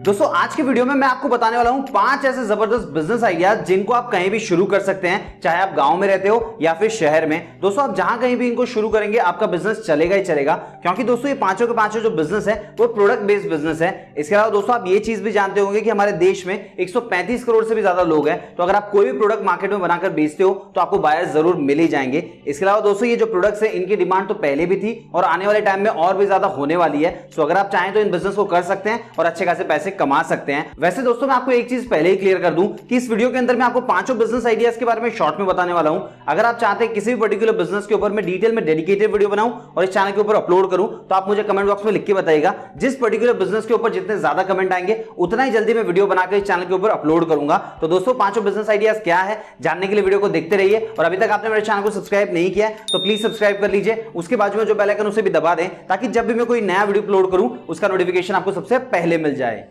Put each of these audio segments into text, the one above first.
दोस्तों आज की वीडियो में मैं आपको बताने वाला हूं 5 ऐसे जबरदस्त बिजनेस आइडियाज जिनको आप कहीं भी शुरू कर सकते हैं, चाहे आप गांव में रहते हो या फिर शहर में। दोस्तों आप जहां कहीं भी इनको शुरू करेंगे आपका बिजनेस चलेगा ही चलेगा, क्योंकि दोस्तों ये पांचों के पांचों जो बिजनेस है वो प्रोडक्ट बेस्ड बिजनेस है। इसके अलावा दोस्तों आप ये चीज भी जानते होंगे कि हमारे देश में 135 करोड़ से भी ज्यादा लोग हैं, तो अगर आप कोई भी प्रोडक्ट मार्केट में बनाकर बेचते हो तो आपको बायर्स जरूर मिल ही जाएंगे। इसके अलावा दोस्तों ये जो प्रोडक्ट्स है इनकी डिमांड तो पहले भी थी और आने वाले टाइम में और भी ज्यादा होने वाली है। तो अगर आप चाहें तो इन बिजनेस को कर सकते हैं और अच्छे खासे पैसे कमा सकते हैं। वैसे दोस्तों मैं आपको एक चीज पहले ही क्लियर कर दूं कि इस वीडियो के अंदर मैं आपको पांचों बिजनेस आइडियाज के बारे में शॉर्ट में बताने वाला हूं। अगर आप चाहते हैं किसी भी पर्टिकुलर बिजनेस के ऊपर मैं डिटेल में डेडिकेटेड वीडियो बनाऊं और इस चैनल के ऊपर अपलोड करूं तो आप मुझे कमेंट बॉक्स में लिख के बताइएगा। जिस पर्टिकुलर बिजनेस के ऊपर जितने ज्यादा कमेंट आएंगे उतना ही जल्दी मैं वीडियो बनाकर इस चैनल के ऊपर अपलोड करूंगा। तो दोस्तों पांचों बिजनेस आइडियाज क्या है जानने के लिए वीडियो को देखते रहिए, और अभी तक आपने मेरे चैनल को सब्सक्राइब नहीं किया है तो प्लीज सब्सक्राइब कर लीजिए। उसके बाजू में जो बेल आइकन उसे भी दबा दें ताकि जब भी मैं कोई नया वीडियो अपलोड करूं उसका नोटिफिकेशन आपको सबसे पहले मिल जाए।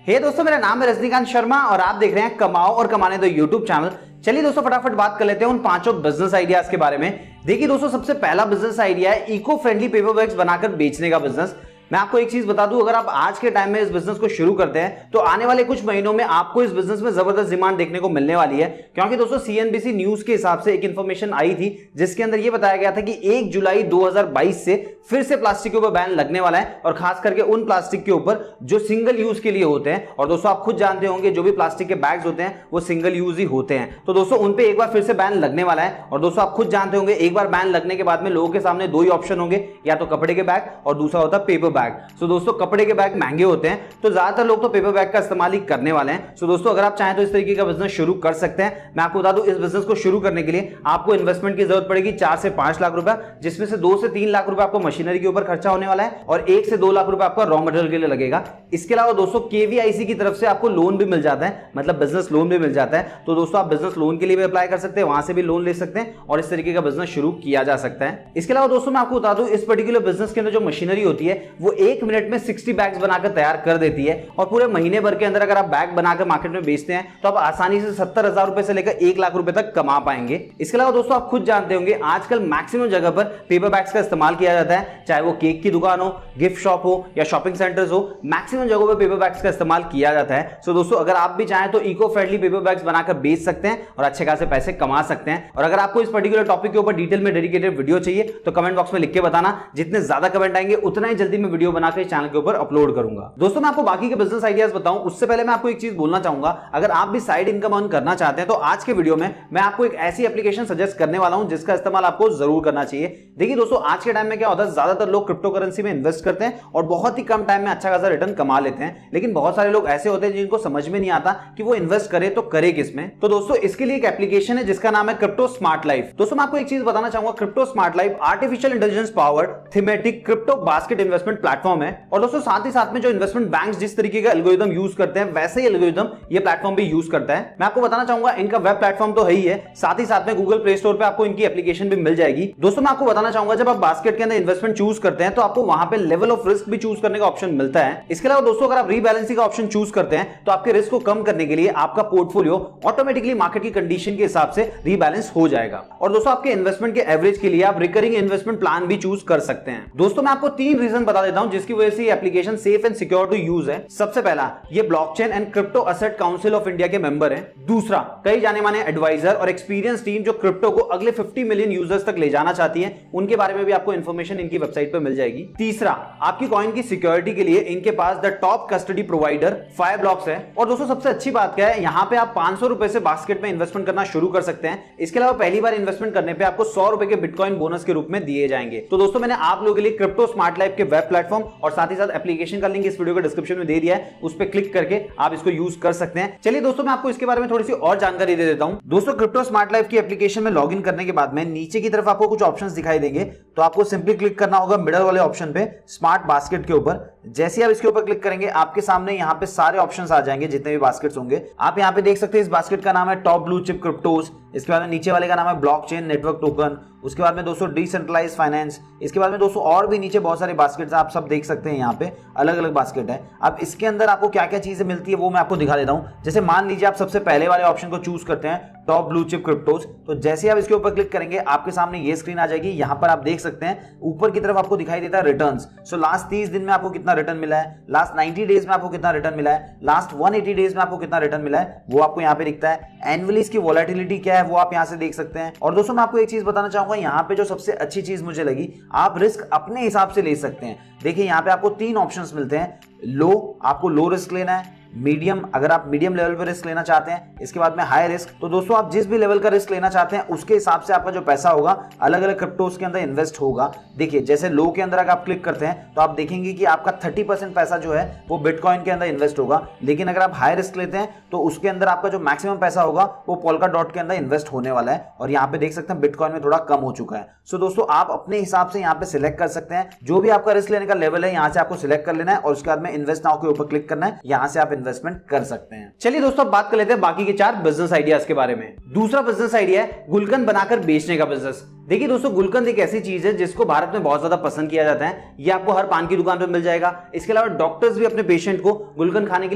हे दोस्तों मेरा नाम है रजनीकांत शर्मा और आप देख रहे हैं कमाओ और कमाने दो यूट्यूब चैनल। चलिए दोस्तों फटाफट बात कर लेते हैं उन पांचों बिजनेस आइडियाज के बारे में। देखिए दोस्तों सबसे पहला बिजनेस आइडिया है इको फ्रेंडली पेपर बैग्स बनाकर बेचने का बिजनेस। मैं आपको एक चीज बता दूं, अगर आप आज के टाइम में इस बिजनेस को शुरू करते हैं तो आने वाले कुछ महीनों में आपको इस बिजनेस में जबरदस्त डिमांड देखने को मिलने वाली है। क्योंकि दोस्तों सीएनबीसी न्यूज के हिसाब से एक इंफॉर्मेशन आई थी जिसके अंदर यह बताया गया था कि 1 जुलाई 2022 से फिर से प्लास्टिक के ऊपर बैन लगने वाला है, और खास करके उन प्लास्टिक के ऊपर जो सिंगल यूज के लिए होते हैं। और दोस्तों आप खुद जानते होंगे जो भी प्लास्टिक के बैग्स होते हैं वो सिंगल यूज ही होते हैं, तो दोस्तों उन पे एक बार फिर से बैन लगने वाला है। और दोस्तों आप खुद जानते होंगे एक बार बैन लगने के बाद में लोगों के सामने दो ही ऑप्शन होंगे, या तो कपड़े के बैग और दूसरा होता है पेपर बैग। तो दोस्तों कपड़े के बैग महंगे होते हैं तो ज्यादातर लोग तो पेपर बैग का इस्तेमाल ही करने वाले हैं। सो दोस्तों अगर आप चाहें तो इस तरीके का बिजनेस शुरू कर सकते हैं। मैं आपको बता दूं इस बिजनेस को शुरू करने के लिए आपको इन्वेस्टमेंट की जरूरत पड़ेगी 4 से 5 लाख रुपए, जिसमें से 2 से 3 लाख रुपए आपको मशीनरी के ऊपर खर्चा होने वाला है और 1 से 2 लाख रुपए आपका रॉ मटेरियल के लिए लगेगा। इसके अलावा दोस्तों केवीआईसी की तरफ से आपको लोन भी मिल जाता है, मतलब बिजनेस लोन भी मिल जाता है। तो दोस्तों आप बिजनेस लोन के लिए भी अप्लाई कर सकते हैं, वहां से भी लोन ले सकते हैं और इस तरीके का बिजनेस शुरू किया जा सकता है। इसके अलावा दोस्तों मैं आपको बता दूं इस पर्टिकुलर बिजनेस के अंदर जो मशीनरी होती है वो 1 मिनट में 60 बैग्स बनाकर तैयार कर देती है, और पूरे महीने भर के अंदर अगर आप बैग बनाकर मार्केट में बेचते हैं तो आप आसानी से 70,000 रुपए से लेकर 1 लाख रुपए तक कमा पाएंगे। इसके अलावा दोस्तों आप खुद जानते होंगे आजकल मैक्सिमम जगह पर पेपर बैग्स का इस्तेमाल किया जाता है, चाहे वो केक की दुकान हो, गिफ्ट शॉप हो या शॉपिंग सेंटर्स हो, मैक्सिमम जगहों पर पेपर बैग्स का इस्तेमाल किया जाता है। सो दोस्तों अगर आप भी चाहें तो इको फ्रेंडली पेपर बैग्स बनाकर बेच सकते हैं और अच्छे खासे पैसे कमा सकते हैं। और अगर आपको इस पर्टिकुलर टॉपिक के ऊपर डिटेल में डेडिकेटेड वीडियो चाहिए तो कमेंट बॉक्स में लिख के बताना, जितने ज्यादा कमेंट आएंगे उतना ही जल्दी मैं वीडियो बनाकर चैनल के ऊपर अपलोड करूंगा। दोस्तों मैं आपको बाकी के बिजनेस आइडियाज बताऊं उससे पहले मैं आपको एक चीज बोलना चाहूंगा, अगर आप भी साइड इनकम अर्न करना चाहते हैं तो आज के वीडियो में मैं आपको एक ऐसी एप्लीकेशन सजेस्ट करने वाला हूं जिसका इस्तेमाल आपको जरूर करना चाहिए। देखिए दोस्तों आज के टाइम में क्या होता है, ज्यादातर लोग क्रिप्टो करेंसी में इन्वेस्ट करते हैं और बहुत ही कम टाइम में अच्छा खासा रिटर्न कमा लेते हैं, लेकिन बहुत सारे लोग ऐसे होते हैं जिनको समझ में नहीं आता कि वो इन्वेस्ट करे तो करे किसमें। तो दोस्तों इसके लिए एक एप्लीकेशन है जिसका नाम है क्रिप्टो स्मार्ट लाइफ। दोस्तों मैं आपको एक चीज बताना चाहूंगा, crypto smart life artificial intelligence powered thematic crypto basket investment platform है। और दोस्तों साथ ही साथ में जो इन्वेस्टमेंट बैंक्स जिस तरीके का एल्गोरिथम यूज करते हैं वैसे ही एल्गोरिथम ये प्लेटफॉर्म भी यूज करता है। मैं आपको बताना चाहूंगा इनका वेब प्लेटफॉर्म तो है ही है, साथ ही साथ में गूगल प्ले स्टोर पे आपको इनकी एप्लीकेशन भी मिल जाएगी। दोस्तों मैं आपको बताना चाहूंगा जब आप बास्केट के अंदर इन्वेस्टमेंट चूज करते हैं तो आपको वहां पे लेवल ऑफ रिस्क भी चूज करने का ऑप्शन मिलता है। इसके अलावा दोस्तों अगर आप रीबैलेंसिंग का ऑप्शन चूज करते हैं तो आपके रिस्क को कम करने के लिए आपका पोर्टफोलियो ऑटोमेटिकली मार्केट की कंडीशन के हिसाब से रीबैलेंस हो जाएगा। और दोस्तों आपके इन्वेस्टमेंट के एवरेज के लिए आप रिकरिंग इन्वेस्टमेंट प्लान भी चूज कर सकते हैं। दोस्तों मैं आपको 3 रीजन बता देता हूं जिसकी वजह से ये application safe and secure to use है। सबसे पहला, ये blockchain and crypto asset council of India के मेंबर हैं। दूसरा, कई जाने माने एडवाइजर और एक्सपीरियंस टीम जो क्रिप्टो को अगले 50 मिलियन यूजर्स तक ले जाना चाहती है उनके बारे में भी आपको इंफॉर्मेशन इनकी वेबसाइट पर मिल जाएगी। तीसरा, आपकी कॉइन की सिक्योरिटी के लिए इनके पास द टॉप कस्टडी प्रोवाइडर फायरब्लॉक्स है। और दोस्तों सबसे अच्छी बात क्या है, यहां पे आप 500 रुपए से बास्केट में इन्वेस्टमेंट करना शुरू कर सकते हैं। इसके अलावा पहली बार इन्वेस्टमेंट करने पे आपको 100 रुपए के बिटकॉइन बोनस के रूप में दिए जाएंगे। तो दोस्तों मैंने आप लोगों के लिए क्रिप्टो स्मार्ट लाइफ के वेब प्लेटफॉर्म और साथ ही साथ एप्लीकेशन का लिंक इस वीडियो के डिस्क्रिप्शन में दे दिया है, उस पर क्लिक करके आप इसको यूज कर सकते हैं। चलिए दोस्तों मैं आपको इसके बारे में थोड़ी सी और जानकारी दे देता हूं। दोस्तों क्रिप्टो स्मार्ट लाइफ की एप्लीकेशन में लॉगिन करने के बाद में नीचे की तरफ आपको कुछ ऑप्शंस दिखाई देंगे, तो आपको सिंपली क्लिक करना होगा मिडल वाले ऑप्शन पे स्मार्ट बास्केट के ऊपर। जैसे आप इसके ऊपर क्लिक करेंगे आपके सामने यहाँ पे सारे ऑप्शंस आ जाएंगे जितने भी बास्केट्स होंगे। आप यहाँ पे देख सकते हैं इस बास्केट का नाम है टॉप ब्लू चिप क्रिप्टोज, इसके बाद में नीचे वाले का नाम है ब्लॉकचेन नेटवर्क टोकन, उसके बाद में दोस्तों डिसेंट्रलाइज्ड फाइनेंस, इसके बाद में दोस्तों और भी नीचे बहुत सारे बास्केट्स आप सब देख सकते हैं, यहाँ पे अलग अलग बास्केट है। अब इसके अंदर आपको क्या क्या चीजें मिलती है वो मैं आपको दिखा देता हूँ। जैसे मान लीजिए आप सबसे पहले वाले ऑप्शन को चूज करते हैं टॉप ब्लू चिप क्रिप्टोज। तो जैसे आप इसके ऊपर क्लिक करेंगे आपके सामने ये स्क्रीन आ जाएगी। यहां पर आप देख सकते हैं ऊपर की तरफ आपको दिखाई देता है रिटर्न्स। सो लास्ट 30 दिन में आपको कितना रिटर्न मिला है, लास्ट 90 डेज में आपको कितना रिटर्न मिला है, लास्ट 180 डेज में आपको कितना रिटर्न मिला है, वो आपको यहाँ पे दिखता है। एनुअली इसकी वॉलेटिलिटी क्या है वो आप यहाँ से देख सकते हैं। और दोस्तों मैं आपको एक चीज बताना चाहूंगा, यहाँ पे जो सबसे अच्छी चीज मुझे लगी, आप रिस्क अपने हिसाब से ले सकते हैं। देखिए यहाँ पे आपको 3 ऑप्शंस मिलते हैं। लो, आपको लो रिस्क लेना है। मीडियम, अगर आप मीडियम लेवल पर रिस्क लेना चाहते हैं। इसके बाद में हाई रिस्क। तो दोस्तों आप जिस भी लेवल का रिस्क लेना चाहते हैं उसके हिसाब से आपका जो पैसा होगा अलग अलग क्रिप्टोज के अंदर इन्वेस्ट होगा। देखिए जैसे लो के अंदर अगर आप क्लिक करते हैं तो आप देखेंगे कि आपका 30% पैसा जो है वो बिटकॉइन के अंदर इन्वेस्ट होगा। लेकिन अगर आप हाई रिस्क लेते हैं तो उसके अंदर आपका जो मैक्सिमम पैसा होगा वो पोल्काडॉट के अंदर इन्वेस्ट होने वाला है। और यहाँ पे देख सकते हैं बिटकॉइन में थोड़ा कम हो चुका है। सो दोस्तों आप अपने हिसाब से यहाँ पे सिलेक्ट कर सकते हैं। जो भी आपका रिस्क लेने का लेवल है यहाँ से आपको सिलेक्ट कर लेना है और उसके बाद में इन्वेस्ट नाउ के ऊपर क्लिक करना है। यहाँ से आप इन्वेस्टमेंट कर सकते हैं। चलिए दोस्तों अब बात कर लेते हैं बाकी के 4 बिजनेस आइडियाज के बारे में। दूसरा बिजनेस आइडिया है गुलकंद बनाकर बेचने का बिजनेस। देखिए दोस्तों गुलकंद एक ऐसी चीज है जिसको भारत में बहुत ज्यादा पसंद किया जाता है। ये आपको हर पान की दुकान पे मिल जाएगा। इसके अलावा डॉक्टर्स भी अपने पेशेंट को गुलकंद खाने के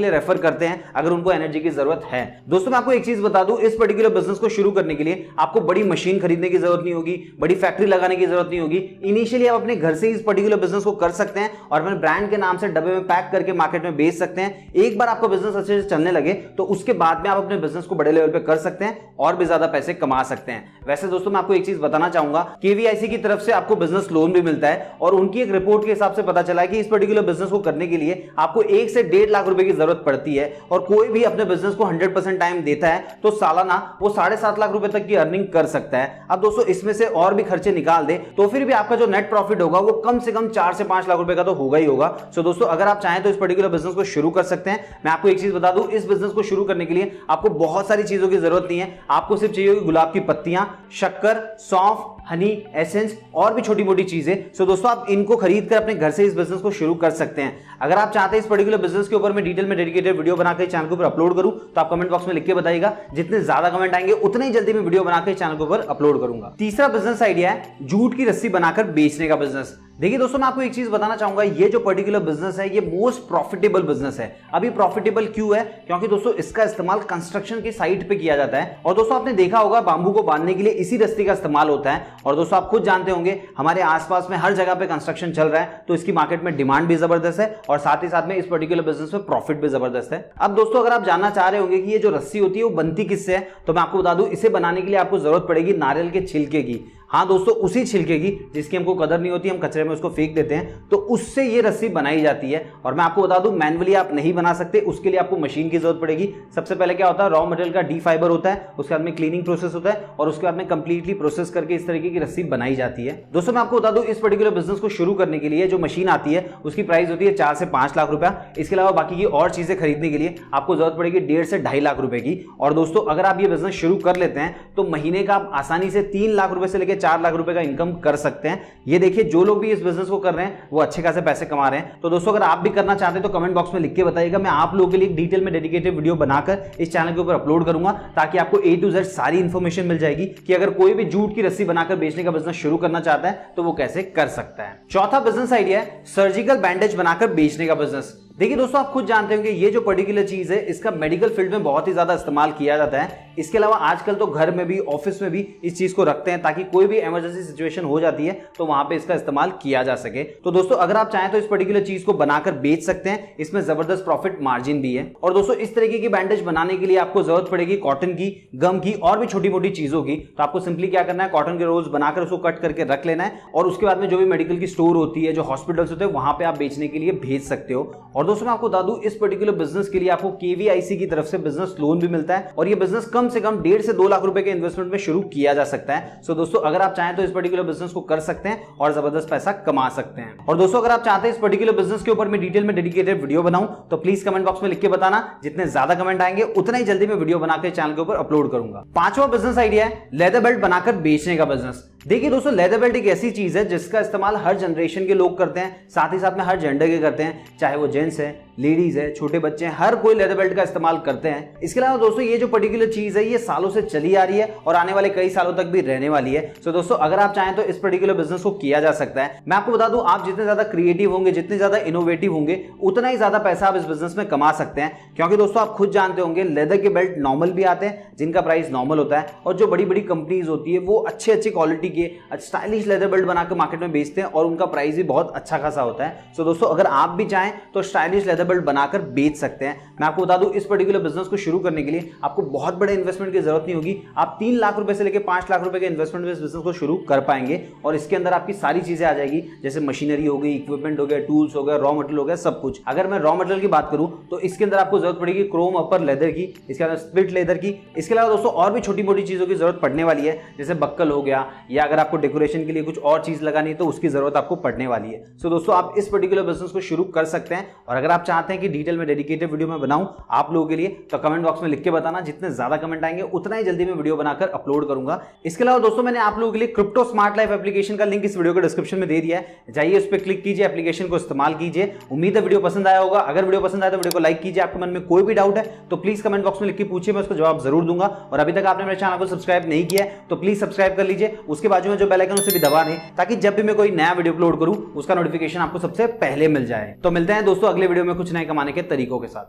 लिए रेफर करते हैं अगर उनको एनर्जी की जरूरत है। दोस्तों मैं आपको एक चीज बता दूं, इस पर्टिकुलर बिजनेस को शुरू करने के लिए आपको बड़ी मशीन खरीदने की जरूरत नहीं होगी, बड़ी फैक्ट्री लगाने की जरूरत नहीं होगी। इनिशियली आप अपने घर से इस पर्टिकुलर बिजनेस को कर सकते हैं और अपने ब्रांड के नाम से डब्बे में पैक करके मार्केट में बेच सकते हैं। एक बार आपका बिजनेस अच्छे से चलने लगे तो उसके बाद में आप अपने बिजनेस को बड़े लेवल पे कर सकते हैं और भी ज्यादा पैसे कमा सकते हैं। वैसे दोस्तों मैं आपको एक चीज बताना चाहूंगा, केवीआईसी की तरफ से आपको बिजनेस लोन भी मिलता है और उनकी एक रिपोर्ट के हिसाब से पता चला है कि इस पर्टिकुलर बिजनेस को करने के लिए आपको 1 से 1.5 लाख रुपए की जरूरत पड़ती है। और कोई भी अपने बिजनेस को 100% टाइम देता है तो सालाना वो 7.5 लाख रुपए तक की अर्निंग कर सकता है। अब दोस्तों इसमें से और भी खर्चे निकाल दे तो फिर भी आपका जो नेट प्रॉफिट होगा वो कम से कम 4 से 5 लाख रुपए का तो होगा ही होगा। सो दोस्तों अगर आप चाहें तो इस पर्टिकुलर बिजनेस को शुरू कर सकते हैं। मैं आपको एक चीज बता दूं, इस बिजनेस को शुरू करने के लिए आपको बहुत सारी चीजों की जरूरत नहीं है। आपको सिर्फ चाहिए होगी गुलाब की पत्तियां, शक्कर, सौंफ, हनी, एसेंस और भी छोटी मोटी चीजें। सो दोस्तों आप इनको खरीद कर अपने घर से इस बिजनेस को शुरू कर सकते हैं। अगर आप चाहते हैं इस पर्टिकुलर बिजनेस के ऊपर मैं डिटेल में डेडिकेटेड वीडियो बनाकर चैनल के ऊपर अपलोड करूं तो आप कमेंट बॉक्स में लिख के बताइएगा। जितने ज्यादा कमेंट आएंगे उतने ही जल्दी मैं वीडियो बनाकर चैनल के ऊपर अपलोड करूंगा। तीसरा बिजनेस आइडिया है जूट की रस्सी बनाकर बेचने का बिजनेस। देखिए दोस्तों मैं आपको एक चीज बताना चाहूंगा, ये जो पर्टिकुलर बिजनेस है ये मोस्ट प्रॉफिटेबल बिजनेस है। अभी प्रॉफिटेबल क्यों है? क्योंकि दोस्तों इसका इस्तेमाल कंस्ट्रक्शन की साइट पे किया जाता है और दोस्तों आपने देखा होगा बांबू को बांधने के लिए इसी रस्सी का इस्तेमाल होता है। और दोस्तों आप खुद जानते होंगे हमारे आसपास में हर जगह पे कंस्ट्रक्शन चल रहा है तो इसकी मार्केट में डिमांड भी जबरदस्त है और साथ ही साथ में इस पर्टिकुलर बिजनेस में प्रॉफिट भी जबरदस्त है। अब दोस्तों अगर आप जानना चाह रहे होंगे कि ये जो रस्सी होती है वो बनती किससे है, तो मैं आपको बता दूं इसे बनाने के लिए आपको जरूरत पड़ेगी नारियल के छिलके की। हाँ दोस्तों उसी छिलके की जिसकी हमको कदर नहीं होती, हम कचरे में उसको फेंक देते हैं, तो उससे ये रस्सी बनाई जाती है। और मैं आपको बता दूं मैन्युअली आप नहीं बना सकते, उसके लिए आपको मशीन की जरूरत पड़ेगी। सबसे पहले क्या होता है, रॉ मटेरियल का डी फाइबर होता है, उसके बाद में क्लीनिंग प्रोसेस होता है और उसके बाद में कंप्लीटली प्रोसेस करके इस तरीके की रस्सी बनाई जाती है। दोस्तों मैं आपको बता दूं इस पर्टिकुलर बिजनेस को शुरू करने के लिए जो मशीन आती है उसकी प्राइस होती है 4 से 5 लाख रुपया। इसके अलावा बाकी की और चीजें खरीदने के लिए आपको जरूरत पड़ेगी 1.5 से 2.5 लाख रुपए की। और दोस्तों अगर आप ये बिजनेस शुरू कर लेते हैं तो महीने का आप आसानी से 3 लाख रुपए से लेकर 4 लाख रुपए का इनकम कर सकते हैं। ये देखिए जो लोग भी इस बिजनेस को कर रहे हैं वो अच्छे खासे पैसे कमा रहे हैं। तो दोस्तों अगर आप भी करना चाहते हैं तो कमेंट बॉक्स में लिख के बताइएगा। मैं आप लोगों के लिए डिटेल में डेडिकेटेड वीडियो बनाकर इस चैनल के ऊपर अपलोड करूंगा ताकि आपको A to Z सारी इंफॉर्मेशन मिल जाएगी कि अगर कोई भी जूट की रस्सी बनाकर बेचने का बिजनेस शुरू करना चाहता है तो वो कैसे कर सकता है। चौथा बिजनेस आइडिया है सर्जिकल बैंडेज बनाकर बेचने का बिजनेस। देखिए दोस्तों आप खुद जानते होंगे ये जो पर्टिकुलर चीज है इसका मेडिकल फील्ड में बहुत ही ज्यादा इस्तेमाल किया जाता है। इसके अलावा आजकल तो घर में भी ऑफिस में भी इस चीज को रखते हैं ताकि कोई भी इमरजेंसी सिचुएशन हो जाती है तो वहां पे इसका इस्तेमाल किया जा सके। तो दोस्तों अगर आप चाहें तो इस पर्टिकुलर चीज को बनाकर बेच सकते हैं, इसमें जबरदस्त प्रॉफिट मार्जिन भी है। और दोस्तों इस तरीके की बैंडेज बनाने के लिए आपको जरूरत पड़ेगी कॉटन की, गम की और भी छोटी मोटी चीजों की। तो आपको सिंपली क्या करना है, कॉटन के रोल्स बनाकर उसको कट करके रख लेना है और उसके बाद में जो भी मेडिकल की स्टोर होती है, जो हॉस्पिटल्स होते हैं, वहां पे आप बेचने के लिए भेज सकते हो। और दोस्तों मैं आपको बता दूं इस पर्टिकुलर बिजनेस के लिए आपको केवीआईसी की तरफ से बिजनेस लोन भी मिलता है और ये बिजनेस कम से कम 1.5 से 2 लाख रुपए के इन्वेस्टमेंट में शुरू किया जा सकता है। सो दोस्तों अगर आप चाहें तो इस पर्टिकुलर बिजनेस को कर सकते हैं और जबरदस्त पैसा कमा सकते हैं। और दोस्तों अगर आप चाहते हैं इस पर्टिकुलर बिजनेस के ऊपर मैं डिटेल में डेडिकेटेड वीडियो बनाऊं तो प्लीज कमेंट बॉक्स में लिख के बताना। जितने ज्यादा कमेंट आएंगे उतना ही जल्दी मैं वीडियो बनाकर चैनल के ऊपर अपलोड करूंगा। पांचवा बिजनेस आइडिया है लेदर बेल्ट बनाकर बेचने का बिजनेस। देखिए दोस्तों लेदर बेल्ट एक ऐसी चीज है जिसका इस्तेमाल हर जनरेशन के लोग करते हैं, साथ ही साथ में हर जेंडर के करते हैं, चाहे वो जेंट्स है, लेडीज है, छोटे बच्चे हैं, हर कोई लेदर बेल्ट का इस्तेमाल करते हैं। इसके अलावा दोस्तों ये जो पर्टिकुलर चीज है ये सालों से चली आ रही है और आने वाले कई सालों तक भी रहने वाली है। तो दोस्तों अगर आप चाहें तो इस पर्टिकुलर बिजनेस को किया जा सकता है। मैं आपको बता दूं, आप जितने ज्यादा क्रिएटिव होंगे, जितने ज्यादा इनोवेटिव होंगे, उतना ही ज्यादा पैसा आप इस बिजनेस में कमा सकते हैं। क्योंकि दोस्तों आप खुद जानते होंगे लेदर के बेल्ट नॉर्मल भी आते हैं जिनका प्राइस नॉर्मल होता है, और जो बड़ी बड़ी कंपनीज होती है वो अच्छे अच्छे क्वालिटी के स्टाइलिश लेदर बेल्ट बनाकर मार्केट में बेचते हैं और उनका प्राइस भी बहुत अच्छा खासा होता है। सो दोस्तों अगर आप भी चाहें तो स्टाइलिश लेदर बेल्ट बनाकर बेच सकते हैं। मैं आपको बता दूं, इस पर्टिकुलर बिजनेस को शुरू करने के लिए आपको बहुत बड़े इन्वेस्टमेंट की जरूरत नहीं होगी। आप 3 लाख रुपए से लेकर 5 लाख रुपए के इन्वेस्टमेंट में इस बिजनेस को शुरू कर पाएंगे और इसके अंदर आपकी सारी चीजें आ जाएगी, जैसे मशीनरी हो गई, इक्विपमेंट हो गया, टूल्स हो गया, रॉ मटेरियल हो गया, सब कुछ। अगर मैं रॉ मटेरियल की बात करूं तो इसके अंदर आपको जरूरत पड़ेगी क्रोम अपर लेदर की, इसके अंदर स्प्लिट लेदर की। इसके अलावा दोस्तों और भी छोटी मोटी चीजों की जरूरत पड़ने वाली है, जैसे बक्कल हो गया, या अगर आपको डेकोरेशन के लिए कुछ और चीज लगानी है तो उसकी जरूरत आपको पड़ने वाली है। सो दोस्तों आप इस पर्टिकुलर बिजनेस को शुरू कर सकते हैं। और अगर आप चाहते हैं कि डिटेल में डेडिकेटेड वीडियो में बनाऊं आप लोगों के लिए, तो कमेंट बॉक्स में लिख के बताना। जितने ज्यादा कमेंट आएंगे उतना ही जल्दी मैं वीडियो बनाकर अपलोड करूंगा। इसके अलावा दोस्तों मैंने आप लोगों के लिए क्रिप्टो स्मार्ट लाइफ एप्लीकेशन का लिंक इस वीडियो के डिस्क्रिप्शन में दे दिया है, जाइए उस पर क्लिक कीजिए, एप्लीकेशन को इस्तेमाल कीजिए। उम्मीद है वीडियो पसंद आया होगा। अगर वीडियो पसंद आया तो वीडियो को लाइक कीजिए। आपके मन में कोई भी डाउट है तो प्लीज कमेंट बॉक्स में लिख के पूछिए, मैं उसको जवाब जरूर दूंगा। और अभी तक आपने मेरे चैनल को सब्सक्राइब नहीं किया है तो प्लीज सब्सक्राइब कर लीजिए। उसके बाजू में जो बेल आइकन उसे भी दबा दें ताकि जब भी मैं कोई नया वीडियो अपलोड करूं उसका नोटिफिकेशन आपको सबसे पहले मिल जाए। तो मिलते हैं दोस्तों अगले वीडियो में कुछ नए कमाने के तरीकों के साथ।